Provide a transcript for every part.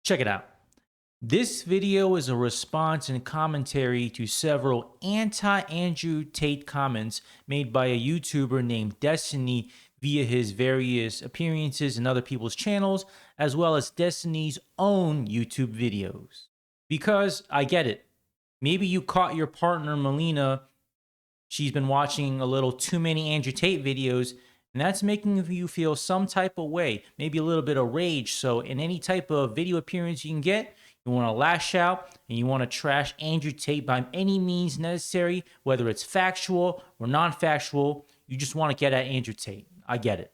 Check it out. This video is a response and commentary to several anti-Andrew Tate comments made by a YouTuber named Destiny via his various appearances in other people's channels, as well as Destiny's own YouTube videos. Because I get it. Maybe you caught your partner, Melina. She's been watching a little too many Andrew Tate videos, and that's making you feel some type of way, maybe a little bit of rage. So in any type of video appearance you can get, you want to lash out and you want to trash Andrew Tate by any means necessary, whether it's factual or non-factual. You just want to get at Andrew Tate. I get it.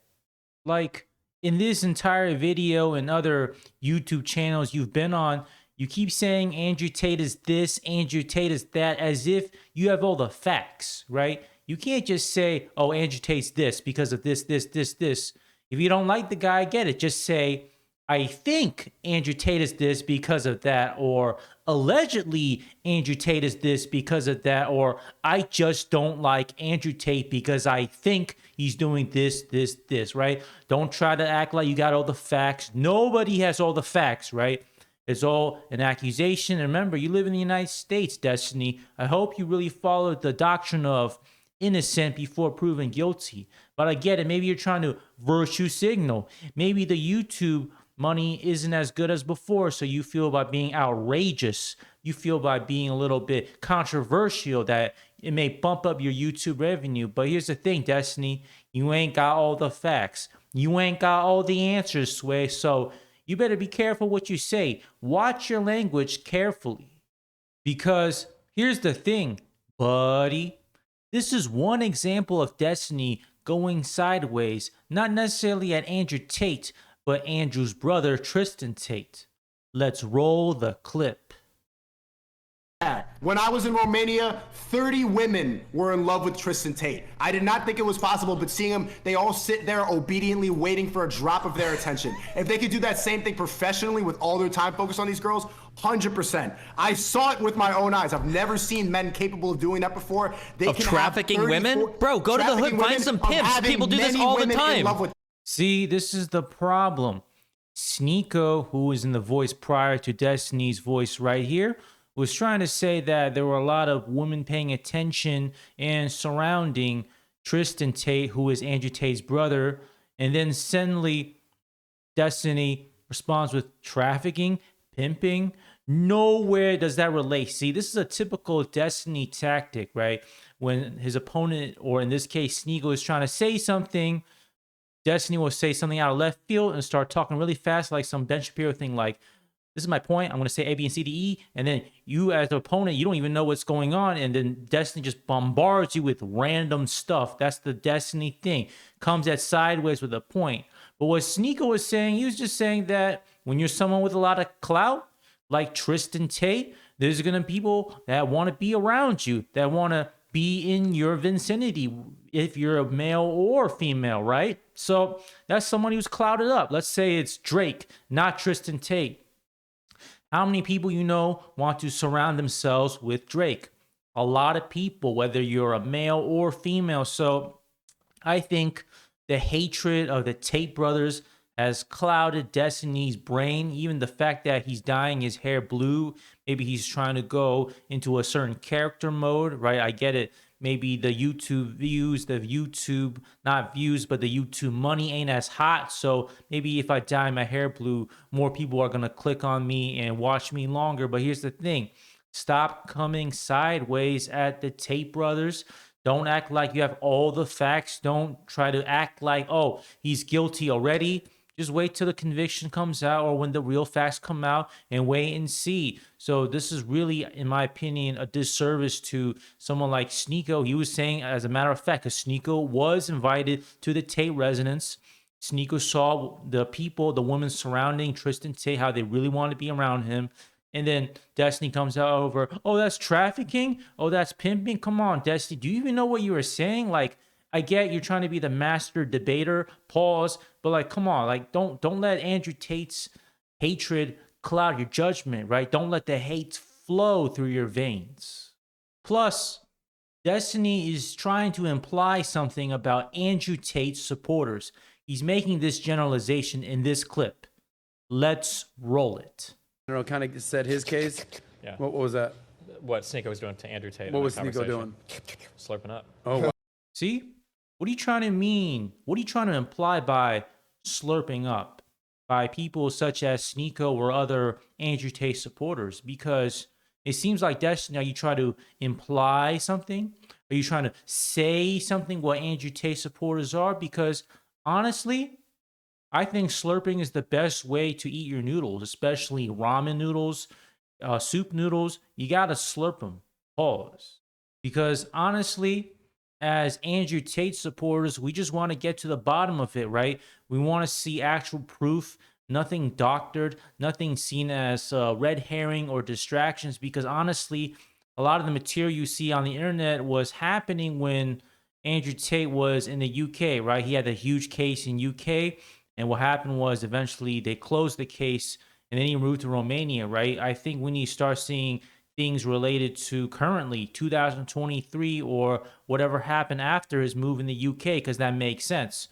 Like in this entire video and other YouTube channels you've been on, you keep saying Andrew Tate is this, Andrew Tate is that, as if you have all the facts, right? You can't just say, oh, Andrew Tate's this because of this. If you don't like the guy, get it. Just say, I think Andrew Tate is this because of that, or allegedly Andrew Tate is this because of that, or I just don't like Andrew Tate because I think he's doing this, right? Don't try to act like you got all the facts. Nobody has all the facts, right? It's all an accusation. And remember, you live in the United States, Destiny. I hope you really followed the doctrine of innocent before proven guilty. But I get it. Maybe you're trying to virtue signal. Maybe the YouTube money isn't as good as before, so you feel by being outrageous, you feel by being a little bit controversial that it may bump up your YouTube revenue. But here's the thing, Destiny, you ain't got all the facts. You ain't got all the answers, Sway. So you better be careful what you say. Watch your language carefully. Because here's the thing, buddy. This is one example of Destiny going sideways, not necessarily at Andrew Tate, but Andrew's brother, Tristan Tate. Let's roll the clip. When I was in Romania, 30 women were in love with Tristan Tate. I did not think it was possible, but seeing them, they all sit there obediently waiting for a drop of their attention. If they could do that same thing professionally with all their time focused on these girls, 100%. I saw it with my own eyes. I've never seen men capable of doing that before. They of can trafficking women? Bro, go to the hood, find some pimps. People do this all the time. See, this is the problem. Sneeko, who was in the voice prior to Destiny's voice right here, was trying to say that there were a lot of women paying attention and surrounding Tristan Tate, who is Andrew Tate's brother. And then suddenly Destiny responds with trafficking, pimping. Nowhere does that relate. See, this is a typical Destiny tactic, right? When his opponent, or in this case, Sneeko, is trying to say something, Destiny will say something out of left field and start talking really fast, like some Ben Shapiro thing, like, this is my point. I'm going to say A, B, and C, D, E. And then you as the opponent, you don't even know what's going on. And then Destiny just bombards you with random stuff. That's the Destiny thing. Comes at sideways with a point. But what Sneeko was saying, he was just saying that when you're someone with a lot of clout, like Tristan Tate, there's going to be people that want to be around you, that want to be in your vicinity, if you're a male or female, right? So that's someone who's clouded up. Let's say it's Drake, not Tristan Tate. How many people you know want to surround themselves with Drake? A lot of people, whether you're a male or female. So I think the hatred of the Tate brothers has clouded Destiny's brain. Even the fact that he's dyeing his hair blue, maybe he's trying to go into a certain character mode, right? I get it. Maybe the YouTube views, not views, but the YouTube money ain't as hot. So maybe if I dye my hair blue, more people are going to click on me and watch me longer. But here's the thing. Stop coming sideways at the Tate brothers. Don't act like you have all the facts. Don't try to act like, oh, he's guilty already. Just wait till the conviction comes out, or when the real facts come out, and wait and see. So this is really, in my opinion, a disservice to someone like Sneeko. He was saying, as a matter of fact, because Sneeko was invited to the Tate residence. Sneeko saw the people, the women surrounding Tristan Tate, how they really wanted to be around him. And then Destiny comes out over, oh, that's trafficking? Oh, that's pimping? Come on, Destiny. Do you even know what you were saying? Like, I get you're trying to be the master debater, pause, but like, come on, like, don't let Andrew Tate's hatred cloud your judgment, right? Don't let the hate flow through your veins. Plus, Destiny is trying to imply something about Andrew Tate's supporters. He's making this generalization in this clip. Let's roll it. know, kind of said his case. Yeah. What was that? What Sneeko was doing to Andrew Tate. What was Sneeko doing? Slurping up. Oh, wow. See? What are you trying to mean? What are you trying to imply by slurping up? By people such as Sneeko or other Andrew Tate supporters? Because it seems like that's now you try to imply something. Are you trying to say something what Andrew Tate supporters are? Because honestly, I think slurping is the best way to eat your noodles, especially ramen noodles, soup noodles. You got to slurp them. Pause. Because honestly, as Andrew Tate supporters, we just want to get to the bottom of it, right? We want to see actual proof, nothing doctored, nothing seen as red herring or distractions. Because honestly, a lot of the material you see on the internet was happening when Andrew Tate was in the UK, right? He had a huge case in UK. And what happened was eventually they closed the case and then he moved to Romania, right? I think we need to start seeing things related to currently 2023 or whatever happened after his move in the UK, because that makes sense.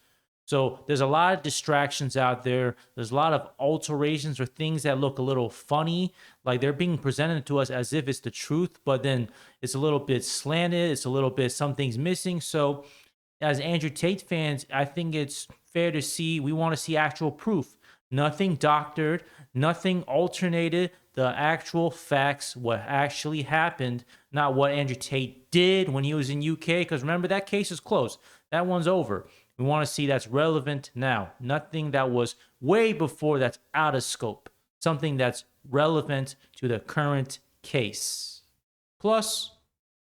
So there's a lot of distractions out there. There's a lot of alterations or things that look a little funny, like they're being presented to us as if it's the truth, but then it's a little bit slanted. It's a little bit, something's missing. So as Andrew Tate fans, I think it's fair to see, we want to see actual proof. Nothing doctored, nothing alternated, the actual facts, what actually happened, not what Andrew Tate did when he was in UK, because remember, that case is closed. That one's over. We want to see that's relevant now. Nothing that was way before that's out of scope. Something that's relevant to the current case. Plus,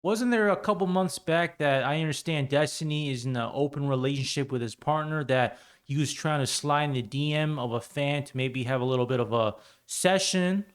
wasn't there a couple months back that I understand Destiny is in an open relationship with his partner, that he was trying to slide in the DM of a fan to maybe have a little bit of a session,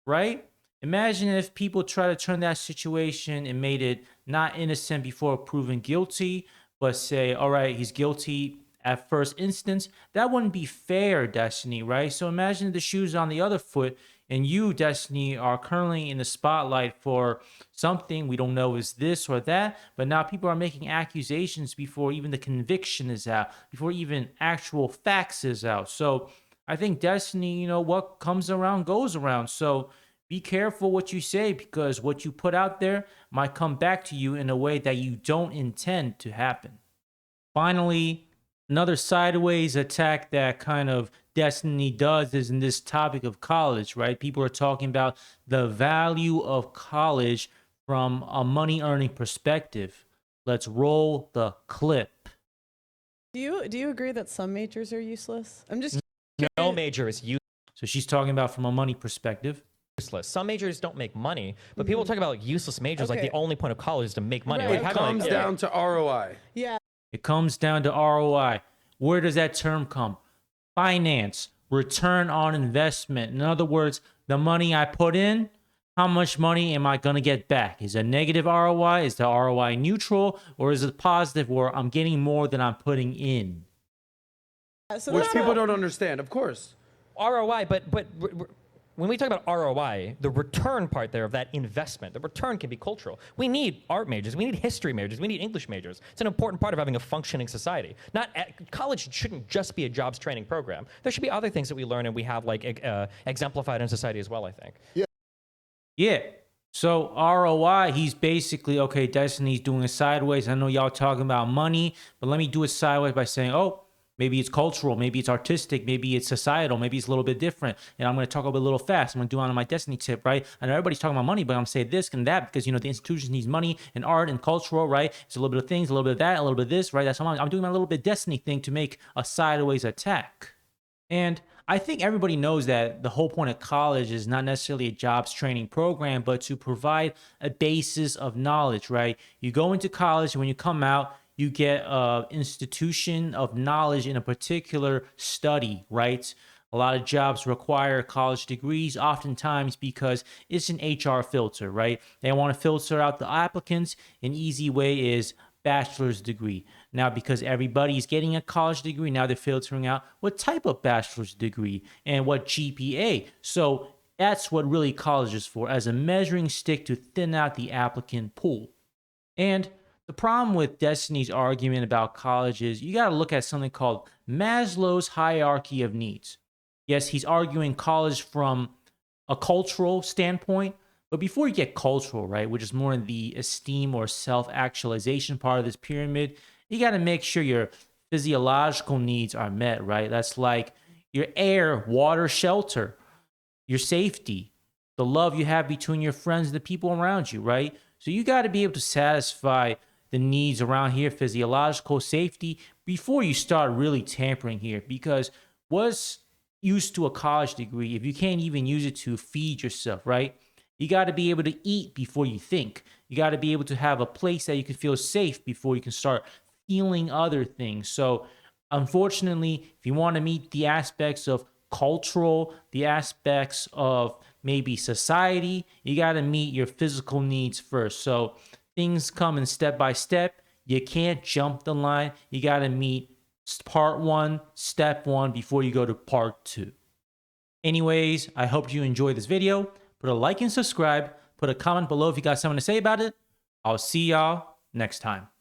right? Imagine if people try to turn that situation and made it not innocent before proven guilty, but say, all right, he's guilty at first instance. That wouldn't be fair, Destiny, right? So imagine the shoes on the other foot, and you, Destiny, are currently in the spotlight for something we don't know is this or that, but now people are making accusations before even the conviction is out, before even actual facts is out. So I think Destiny, you know, what comes around goes around. So be careful what you say, because what you put out there might come back to you in a way that you don't intend to happen. Finally, another sideways attack that kind of Destiny does is in this topic of college, right? People are talking about the value of college from a money earning perspective. Let's roll the clip. Do you agree that some majors are useless? I'm just No major is So she's talking about from a money perspective. useless. Some majors don't make money, but people talk about useless majors like Okay. the only point of college is to make money. Right. Like, It how can I- comes down to ROI. yeah. It comes down to ROI. Where does that term come? Finance, return on investment. In other words, the money I put in, how much money am I going to get back? Is it negative ROI? Is the ROI neutral? Or is it positive where I'm getting more than I'm putting in? So Which that's people not- don't understand, of course. ROI, but when we talk about ROI, the return part there of that investment, the return can be cultural. We need art majors, we need history majors, we need English majors. It's an important part of having a functioning society. College shouldn't just be a jobs training program. There should be other things that we learn and we have like exemplified in society as well, I think. Yeah. So ROI, he's basically, okay, Destiny's doing it sideways. I know y'all talking about money, but let me do it sideways by saying, oh, maybe it's cultural, maybe it's artistic, maybe it's societal, maybe it's a little bit different. And I'm going to talk a little fast. I'm going to do it on my Destiny tip, right? I know everybody's talking about money, but I'm going to say this and that because, you know, the institutions needs money and art and cultural, right? It's a little bit of things, a little bit of that, a little bit of this, right? That's what I'm doing my little bit Destiny thing to make a sideways attack. And I think everybody knows that the whole point of college is not necessarily a jobs training program, but to provide a basis of knowledge, right? You go into college and when you come out, you get an institution of knowledge in a particular study, right? A lot of jobs require college degrees, oftentimes because it's an HR filter, right? They want to filter out the applicants. An easy way is bachelor's degree. Now, because everybody's getting a college degree, now they're filtering out what type of bachelor's degree and what GPA. So that's what really college is for, as a measuring stick to thin out the applicant pool. And the problem with Destiny's argument about college is you got to look at something called Maslow's hierarchy of needs. Yes, he's arguing college from a cultural standpoint. But before you get cultural, right, which is more in the esteem or self-actualization part of this pyramid, you got to make sure your physiological needs are met, right? That's like your air, water, shelter, your safety, the love you have between your friends and the people around you, right? So you got to be able to satisfy the needs around here, physiological safety, before you start really tampering here. Because what's used to a college degree, if you can't even use it to feed yourself, right? You got to be able to eat before you think. You got to be able to have a place that you can feel safe before you can start feeling other things. So, unfortunately, if you want to meet the aspects of cultural, the aspects of maybe society, you got to meet your physical needs first. So, things come in step by step. You can't jump the line. You got to meet part one, step one, before you go to part two. Anyways, I hope you enjoyed this video. Put a like and subscribe. Put a comment below if you got something to say about it. I'll see y'all next time.